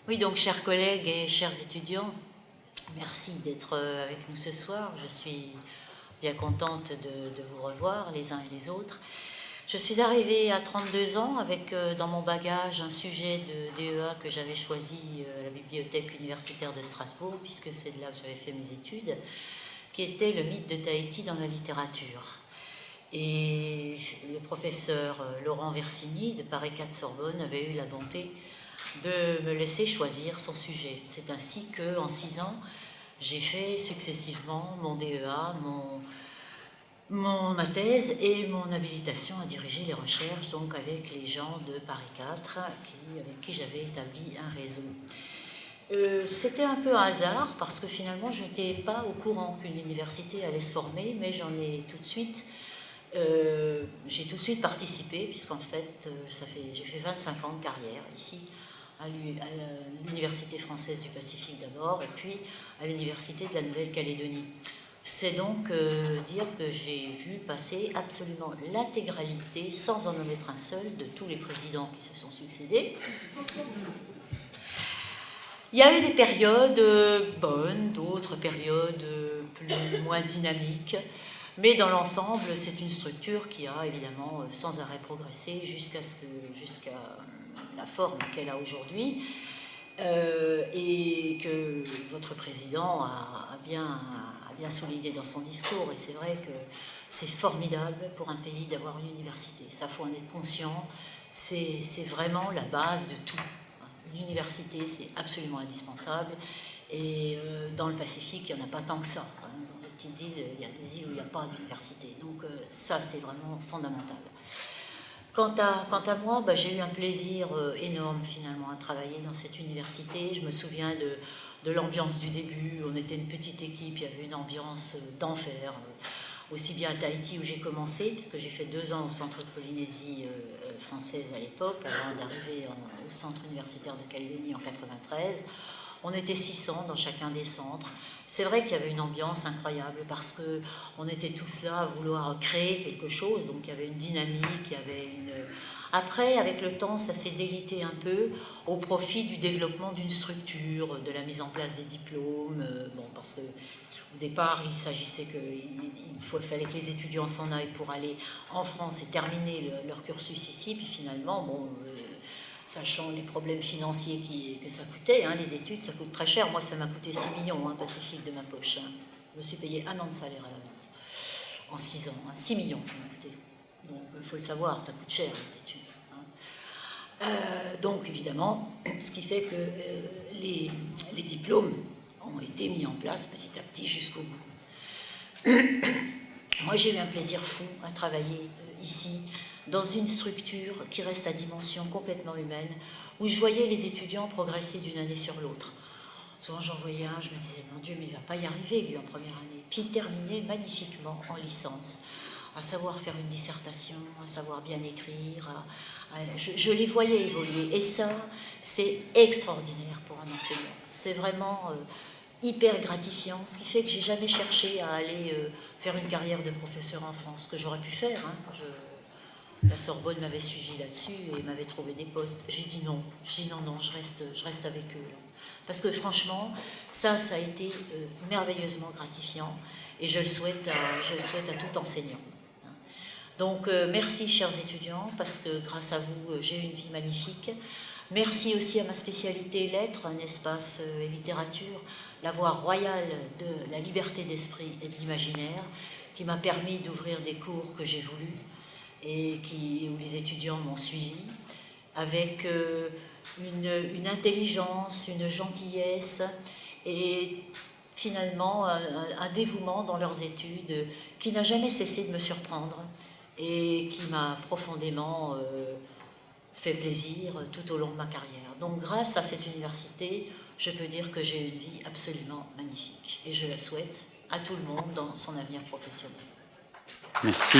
Oui, donc chers collègues et chers étudiants, merci d'être avec nous ce soir. Je suis bien contente de vous revoir les uns et les autres. Je suis arrivée à 32 ans avec dans mon bagage un sujet de DEA que j'avais choisi à la Bibliothèque universitaire de Strasbourg, puisque c'est de là que j'avais fait mes études, qui était le mythe de Tahiti dans la littérature. Et le professeur Laurent Versini de Paris 4 Sorbonne avait eu la bonté de me laisser choisir son sujet. C'est ainsi qu'en 6 ans, j'ai fait successivement mon DEA, ma thèse et mon habilitation à diriger les recherches, donc avec les gens de Paris 4, avec qui j'avais établi un réseau. C'était un peu un hasard, parce que finalement, je n'étais pas au courant qu'une université allait se former, mais j'ai tout de suite participé, puisqu'en fait, j'ai fait 25 ans de carrière ici, à l'Université française du Pacifique d'abord, et puis à l'Université de la Nouvelle-Calédonie. C'est donc dire que j'ai vu passer absolument l'intégralité, sans en omettre un seul, de tous les présidents qui se sont succédés. Il y a eu des périodes bonnes, d'autres périodes moins dynamiques, mais dans l'ensemble, c'est une structure qui a évidemment sans arrêt progressé jusqu'à la forme qu'elle a aujourd'hui, et que votre président a bien souligné dans son discours. Et c'est vrai que c'est formidable pour un pays d'avoir une université. Ça, faut en être conscient. C'est vraiment la base de tout. Une université, c'est absolument indispensable. Et dans le Pacifique, il n'y en a pas tant que ça. Dans les petites îles, il y a des îles où il n'y a pas d'université. Donc ça, c'est vraiment fondamental. Quant à moi, j'ai eu un plaisir énorme finalement à travailler dans cette université. Je me souviens de l'ambiance du début. On était une petite équipe, il y avait une ambiance d'enfer. Aussi bien à Tahiti où j'ai commencé, puisque j'ai fait 2 ans au centre de Polynésie française à l'époque, avant d'arriver au centre universitaire de Calédonie en 93. On était 600 dans chacun des centres. C'est vrai qu'il y avait une ambiance incroyable parce qu'on était tous là à vouloir créer quelque chose. Donc il y avait une dynamique, il y avait une... Après, avec le temps, ça s'est délité un peu au profit du développement d'une structure, de la mise en place des diplômes. Parce que au départ, il s'agissait fallait que les étudiants s'en aillent pour aller en France et terminer leur cursus ici. Puis finalement, sachant les problèmes financiers que ça coûtait, les études, ça coûte très cher. Moi, ça m'a coûté 6 millions, Pacifique, de ma poche. Je me suis payé 1 an de salaire à l'avance, en 6 ans. 6 millions, ça m'a coûté. Donc, il faut le savoir, ça coûte cher, les études. Donc, évidemment, ce qui fait que les diplômes ont été mis en place petit à petit jusqu'au bout. Moi, j'ai eu un plaisir fou à travailler ici, dans une structure qui reste à dimension complètement humaine, où je voyais les étudiants progresser d'une année sur l'autre. Souvent, j'en voyais un, je me disais, mon Dieu, mais il ne va pas y arriver, lui, en première année. Puis il terminait magnifiquement en licence, à savoir faire une dissertation, à savoir bien écrire. Je les voyais évoluer. Et ça, c'est extraordinaire pour un enseignant. C'est vraiment hyper gratifiant, ce qui fait que j'ai jamais cherché à aller faire une carrière de professeur en France, que j'aurais pu faire. La Sorbonne m'avait suivi là-dessus et m'avait trouvé des postes. J'ai dit non, je reste avec eux. Là. Parce que franchement, ça a été merveilleusement gratifiant et je le souhaite à tout enseignant. Donc merci chers étudiants, parce que grâce à vous, j'ai une vie magnifique. Merci aussi à ma spécialité lettres, un espace et littérature, la voie royale de la liberté d'esprit et de l'imaginaire, qui m'a permis d'ouvrir des cours que j'ai voulu et où les étudiants m'ont suivi, avec une intelligence, une gentillesse et finalement un dévouement dans leurs études qui n'a jamais cessé de me surprendre et qui m'a profondément fait plaisir tout au long de ma carrière. Donc grâce à cette université, je peux dire que j'ai une vie absolument magnifique et je la souhaite à tout le monde dans son avenir professionnel. Merci.